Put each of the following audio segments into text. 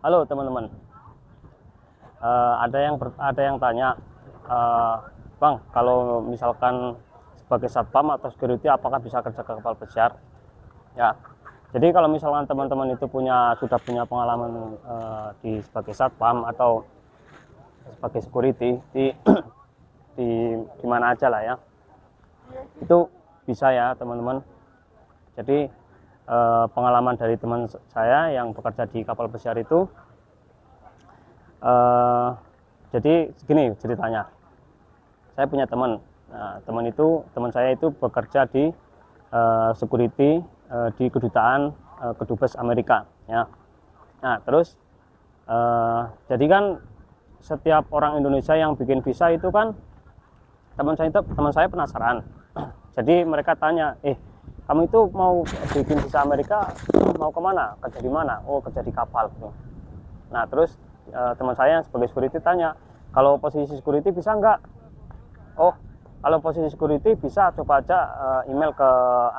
Halo teman-teman. Ada yang tanya, Bang, kalau misalkan sebagai satpam atau security, apakah bisa kerja ke kapal pesiar? Ya. Jadi kalau misalkan teman-teman itu sudah punya pengalaman sebagai satpam atau sebagai security di mana aja lah ya, itu bisa ya teman-teman. Jadi pengalaman dari teman saya yang bekerja di kapal pesiar itu, jadi segini ceritanya. Saya punya teman. Nah, teman saya itu bekerja di security di kedutaan kedubes Amerika ya. Nah, terus jadi kan setiap orang Indonesia yang bikin visa itu kan teman saya penasaran. Jadi mereka tanya, kamu itu mau bikin visa Amerika, mau kemana, kerja di mana? Oh, kerja di kapal. Nah, terus teman saya yang sebagai security tanya, kalau posisi security bisa enggak? Oh, kalau posisi security bisa, coba aja email ke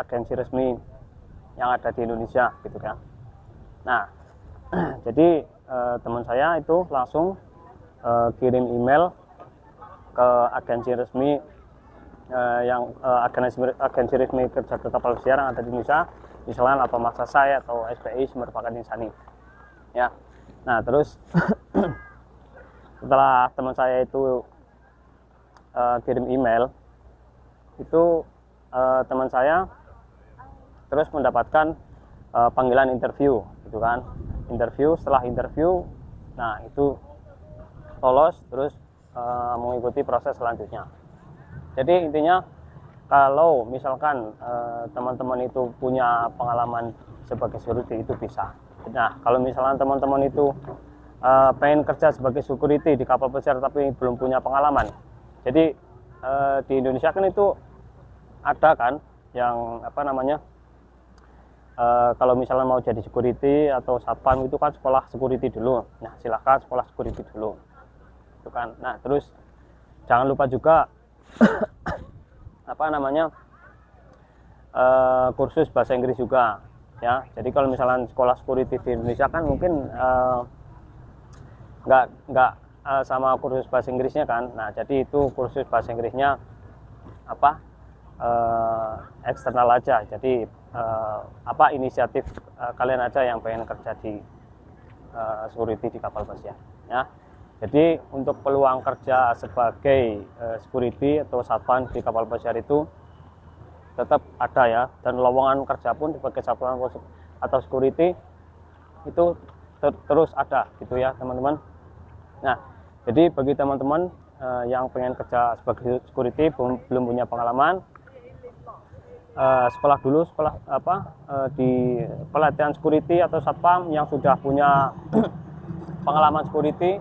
agensi resmi yang ada di Indonesia gitu kan. Nah, jadi teman saya itu langsung kirim email ke agensi resmi agensi resmi kerja ke kapal pesiar yang ada di Indonesia, misalnya Lapa Maksa Sai atau SPI Sumber Pakan Insani. Ya. Nah, terus setelah teman saya itu kirim email, itu teman saya terus mendapatkan panggilan interview gitu kan. Setelah interview, nah itu lolos, terus mengikuti proses selanjutnya. Jadi intinya, kalau misalkan teman-teman itu punya pengalaman sebagai security, itu bisa. Nah, kalau misalkan teman-teman itu pengen kerja sebagai security di kapal pesiar tapi belum punya pengalaman, jadi di Indonesia kan itu ada kan yang kalau misalnya mau jadi security atau satpam itu kan sekolah security dulu. Nah, silahkan sekolah security dulu itu kan. Nah, terus jangan lupa juga kursus bahasa Inggris juga ya. Jadi kalau misalnya sekolah security di Indonesia kan mungkin nggak sama kursus bahasa Inggrisnya kan. Nah, jadi itu kursus bahasa Inggrisnya eksternal aja. Jadi inisiatif kalian aja yang pengen kerja di security di kapal pesiar ya. Jadi untuk peluang kerja sebagai security atau satpam di kapal pesiar itu tetap ada ya, dan lowongan kerja pun sebagai satpam atau security itu terus ada gitu ya teman-teman. Nah, jadi bagi teman-teman yang pengen kerja sebagai security belum punya pengalaman, sekolah dulu di pelatihan security atau satpam yang sudah punya pengalaman security,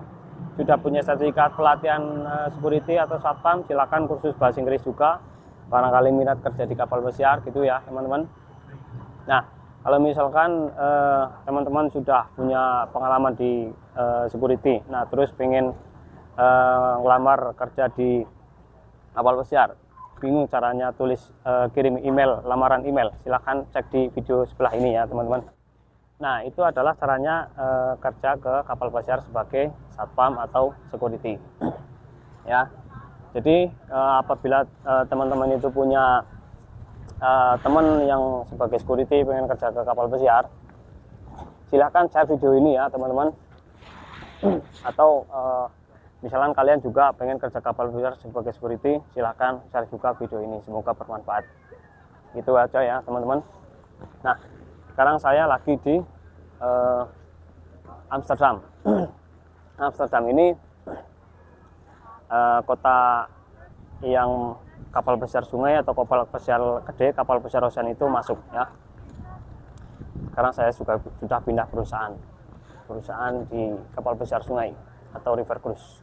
sudah punya sertifikat pelatihan security atau satpam, silakan kursus bahasa Inggris juga, barangkali minat kerja di kapal pesiar gitu ya teman-teman. Nah, kalau misalkan teman-teman sudah punya pengalaman di security, nah terus pengen ngelamar kerja di kapal pesiar, bingung caranya kirim email, lamaran email, silahkan cek di video sebelah ini ya teman-teman. Nah, itu adalah caranya kerja ke kapal pesiar sebagai satpam atau security ya. Jadi apabila teman-teman itu punya teman yang sebagai security pengen kerja ke kapal pesiar, silahkan share video ini ya teman-teman. Atau misalkan kalian juga pengen kerja kapal pesiar sebagai security, silahkan share juga video ini, semoga bermanfaat. Gitu aja ya teman-teman. Nah, sekarang saya lagi di Amsterdam. Amsterdam ini kota yang kapal pesiar sungai atau kapal pesiar gede, kapal pesiar ocean itu masuk ya. Sekarang saya sudah pindah perusahaan di kapal pesiar sungai atau river cruise.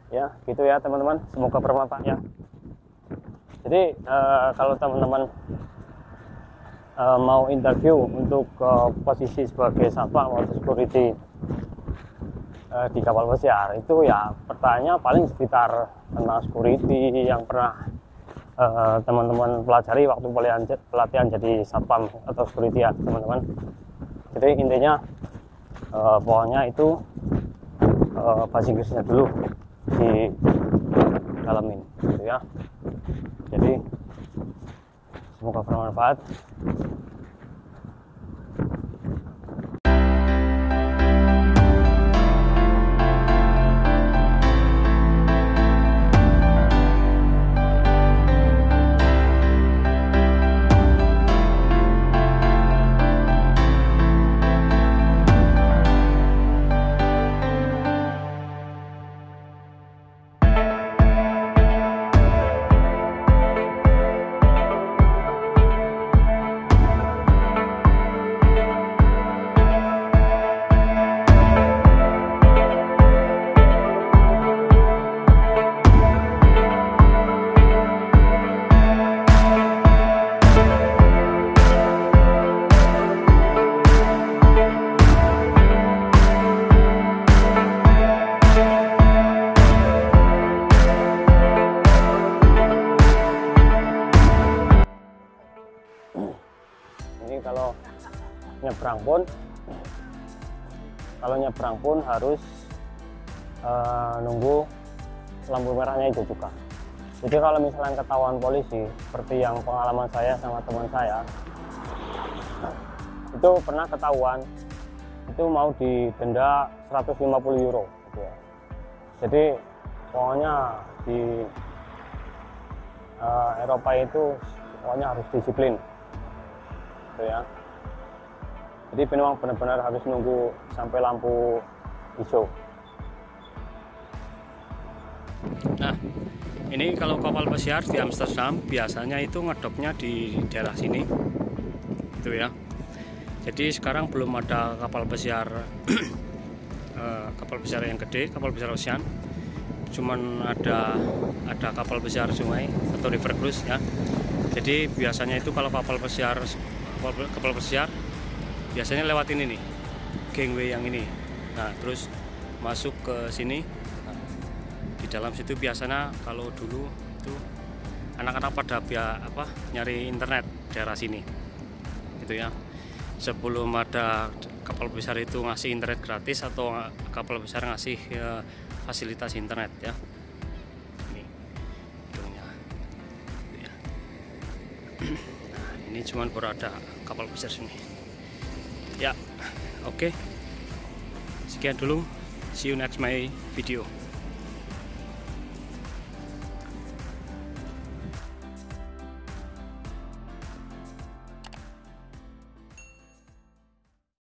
Ya, gitu ya teman-teman, semoga bermanfaat ya. Jadi kalau teman-teman mau interview untuk posisi sebagai satpam atau security di kapal pesiar, itu ya pertanyaannya paling sekitar tentang security yang pernah teman-teman pelajari waktu pelatihan jadi satpam atau security ya teman-teman. Jadi intinya pokoknya itu bahasa Inggrisnya dulu di dalamin gitu ya. Jadi semoga bermanfaat. Ini kalau nyebrang pun harus nunggu lampu merahnya hijau juga. Jadi kalau misalnya ketahuan polisi, seperti yang pengalaman saya sama teman saya, itu pernah ketahuan, itu mau didenda 150 euro gitu ya. Jadi pokoknya di Eropa itu pokoknya harus disiplin gitu ya. Jadi memang benar-benar harus nunggu sampai lampu hijau. Nah, ini kalau kapal pesiar di Amsterdam biasanya itu ngedoknya di daerah sini, gitu ya. Jadi sekarang belum ada kapal pesiar, kapal pesiar yang gede, kapal pesiar ocean. Cuman ada kapal pesiar sungai atau river cruise ya. Jadi biasanya itu kalau kapal pesiar biasanya lewat ini nih, gangway yang ini. Nah, terus masuk ke sini. Nah, di dalam situ biasanya kalau dulu itu anak-anak pada nyari internet daerah sini, gitu ya. Sebelum ada kapal besar itu ngasih internet gratis atau kapal besar ngasih fasilitas internet ya. Ini gedungnya. Ya. Nah, ini cuman baru ada kapal besar sini. Ya, oke. Sekian dulu. See you next my video.